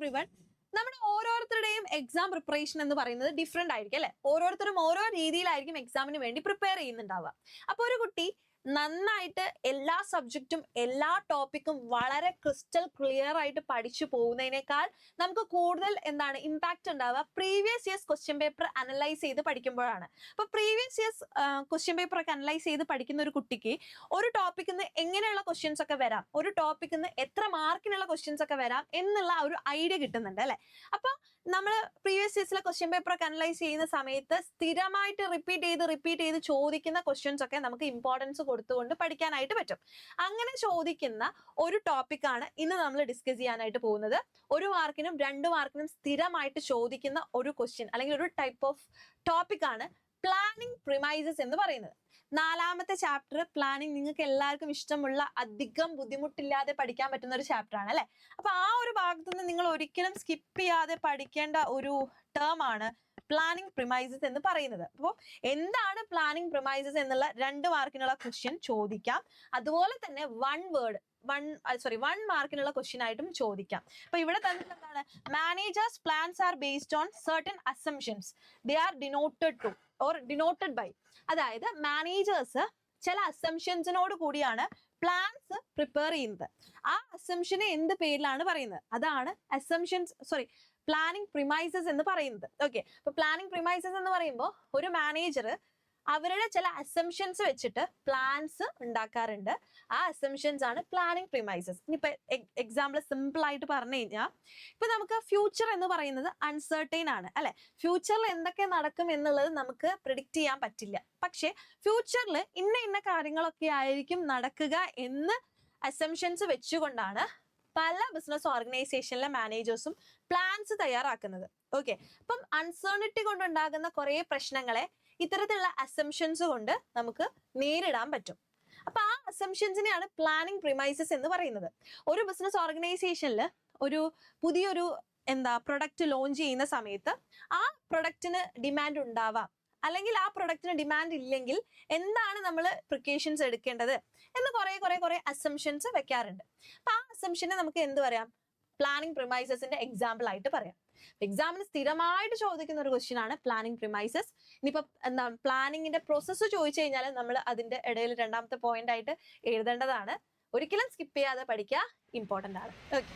Everyone. നമ്മുടെ ഓരോരുത്തരുടെയും exam preparation എന്ന് പറയുന്നത് ഡിഫറെന്റ് ആയിരിക്കും അല്ലെ. ഓരോരുത്തരും ഓരോ രീതിയിലായിരിക്കും എക്സാമിന് വേണ്ടി പ്രിപ്പയർ ചെയ്യുന്നുണ്ടാവുക. അപ്പൊ ഒരു കുട്ടി നന്നായിട്ട് എല്ലാ സബ്ജക്റ്റും എല്ലാ ടോപ്പിക്കും വളരെ ക്രിസ്റ്റൽ ക്ലിയർ ആയിട്ട് പഠിച്ചു പോകുന്നതിനേക്കാൾ നമുക്ക് കൂടുതൽ എന്താണ് ഇമ്പാക്ട് ഉണ്ടാവുക previous years question paper analyse ചെയ്ത് പഠിക്കുമ്പോഴാണ്. അപ്പൊ പ്രീവിയസ് ഇയേഴ്സ് ക്വസ്റ്റ്യൻ പേപ്പർ ഒക്കെ അനലൈസ് ചെയ്ത് പഠിക്കുന്ന ഒരു കുട്ടിക്ക് ഒരു ടോപ്പിക്കിൽ നിന്ന് എങ്ങനെയുള്ള ക്വസ്റ്റ്യൻസ് ഒക്കെ വരാം, ഒരു ടോപ്പിക്കിൽ നിന്ന് എത്ര മാർക്കിനുള്ള ക്വസ്റ്റ്യൻസ് ഒക്കെ വരാം എന്നുള്ള ഒരു ഐഡിയ കിട്ടുന്നുണ്ട് അല്ലെ. അപ്പൊ നമ്മൾ പ്രീവിയസ് ഇയേഴ്സിലെ ക്വസ്റ്റ്യൻ പേപ്പർ ഒക്കെ അനലൈസ് ചെയ്യുന്ന സമയത്ത് സ്ഥിരമായിട്ട് റിപ്പീറ്റ് ചെയ്ത് ചോദിക്കുന്ന ക്വസ്റ്റ്യൻസ് ഒക്കെ നമുക്ക് ഇമ്പോർട്ടൻസ് കൊടുത്തുകൊണ്ട് പഠിക്കാനായിട്ട് പറ്റും. അങ്ങനെ ചോദിക്കുന്ന ഒരു ടോപ്പിക്കാണ് ഇന്ന് നമ്മൾ ഡിസ്കസ് ചെയ്യാനായിട്ട് പോകുന്നത്. 1 മാർക്കിനും 2 മാർക്കിനും സ്ഥിരമായിട്ട് ചോദിക്കുന്ന ഒരു ക്വസ്റ്റ്യൻ അല്ലെങ്കിൽ ഒരു ടൈപ്പ് ഓഫ് ടോപ്പിക്കാണ് പ്ലാനിങ് പ്രിമൈസസ് എന്ന് പറയുന്നത്. 4ാമത്തെ ചാപ്റ്റർ പ്ലാനിങ് നിങ്ങൾക്ക് എല്ലാവർക്കും ഇഷ്ടമുള്ള അധികം ബുദ്ധിമുട്ടില്ലാതെ പഠിക്കാൻ പറ്റുന്ന ഒരു ചാപ്റ്റർ ആണ് അല്ലെ. അപ്പൊ ആ ഒരു ഭാഗത്തുനിന്ന് നിങ്ങൾ ഒരിക്കലും സ്കിപ്പ് ചെയ്യാതെ പഠിക്കേണ്ട ഒരു ടേം ആണ് പ്ലാനിങ് പ്രിമൈസസ് എന്ന് പറയുന്നത്. അപ്പോൾ എന്താണ് പ്ലാനിങ് പ്രിമൈസസ് എന്നുള്ള 2 മാർക്കിനുള്ള ക്വസ്റ്റ്യൻ ചോദിക്കാം. അതുപോലെ തന്നെ 1 മാർക്കിനുള്ള ക്വസ്റ്റ്യൻ ആയിട്ടും ചോദിക്കാം. അപ്പൊ ഇവിടെ തന്നെ എന്താണ്, managers plans are based on certain assumptions they are denoted by. അതായത് മാനേജേഴ്സ് ചില അസംഷൻസിനോട് കൂടിയാണ് പ്ലാൻസ് പ്രിപ്പയർ ചെയ്യുന്നത്. ആ അസംഷനെ എന്ത് പേരിലാണ് പറയുന്നത്, അതാണ് പ്ലാനിങ് പ്രിമൈസസ് എന്ന് പറയുന്നത്. ഓക്കെ, അപ്പൊ പ്ലാനിങ് പ്രിമൈസസ് എന്ന് പറയുമ്പോൾ ഒരു മാനേജർ അവരുടെ ചില അസംഷൻസ് വെച്ചിട്ട് പ്ലാൻസ് ഉണ്ടാക്കാറുണ്ട്. ആ അസംഷൻസ് ആണ് പ്ലാനിങ് പ്രിമൈസസ്. ഇനിയിപ്പോ എക്സാമ്പിൾ സിമ്പിൾ ആയിട്ട് പറഞ്ഞു കഴിഞ്ഞാൽ, ഇപ്പൊ നമുക്ക് ഫ്യൂച്ചർ എന്ന് പറയുന്നത് അൺസർട്ടൈൻ ആണ് അല്ലെ. ഫ്യൂച്ചറിൽ എന്തൊക്കെ നടക്കും എന്നുള്ളത് നമുക്ക് പ്രിഡിക്റ്റ് ചെയ്യാൻ പറ്റില്ല. പക്ഷെ ഫ്യൂച്ചറിൽ ഇന്ന കാര്യങ്ങളൊക്കെ ആയിരിക്കും നടക്കുക എന്ന് അസംഷൻസ് വെച്ചുകൊണ്ടാണ് പല ബിസിനസ് ഓർഗനൈസേഷനിലെ മാനേജേഴ്സും പ്ലാൻസ് തയ്യാറാക്കുന്നത്. ഓക്കെ, അപ്പം അൺസർണിറ്റി കൊണ്ടുണ്ടാകുന്ന കുറെ പ്രശ്നങ്ങളെ ഇത്തരത്തിലുള്ള അസംഷൻസ് കൊണ്ട് നമുക്ക് നേരിടാൻ പറ്റും. അപ്പൊ ആ അസംഷൻസിനെയാണ് പ്ലാനിങ് പ്രിമൈസസ് എന്ന് പറയുന്നത്. ഒരു ബിസിനസ് ഓർഗനൈസേഷനിൽ ഒരു പുതിയൊരു പ്രൊഡക്റ്റ് ലോഞ്ച് ചെയ്യുന്ന സമയത്ത് ആ പ്രൊഡക്റ്റിന് ഡിമാൻഡ് ഉണ്ടാവാം, അല്ലെങ്കിൽ ആ പ്രൊഡക്റ്റിന് ഡിമാൻഡ് ഇല്ലെങ്കിൽ എന്താണ് നമ്മൾ പ്രിക്കോഷൻസ് എടുക്കേണ്ടത് എന്ന് കുറെ അസംഷൻസ് വെക്കാറുണ്ട്. അപ്പൊ ആ അസംഷനെ നമുക്ക് എന്ത് പറയാം, പ്ലാനിങ് പ്രിമൈസസിന്റെ എക്സാമ്പിൾ ആയിട്ട് പറയാം. എക്സാമിന് സ്ഥിരമായിട്ട് ചോദിക്കുന്ന ഒരു ക്വസ്റ്റ്യൻ ആണ് പ്ലാനിങ് പ്രിമൈസസ്. ഇനിയിപ്പോ പ്ലാനിങ്ങിന്റെ പ്രോസസ്സ് ചോദിച്ചു കഴിഞ്ഞാൽ നമ്മൾ അതിന്റെ ഇടയിൽ 2ാമത്തെ പോയിന്റ് ആയിട്ട് എഴുതേണ്ടതാണ്. ഒരിക്കലും സ്കിപ്പ് ചെയ്യാതെ പഠിക്കുക, ഇമ്പോർട്ടന്റ് ആണ്. ഓക്കെ.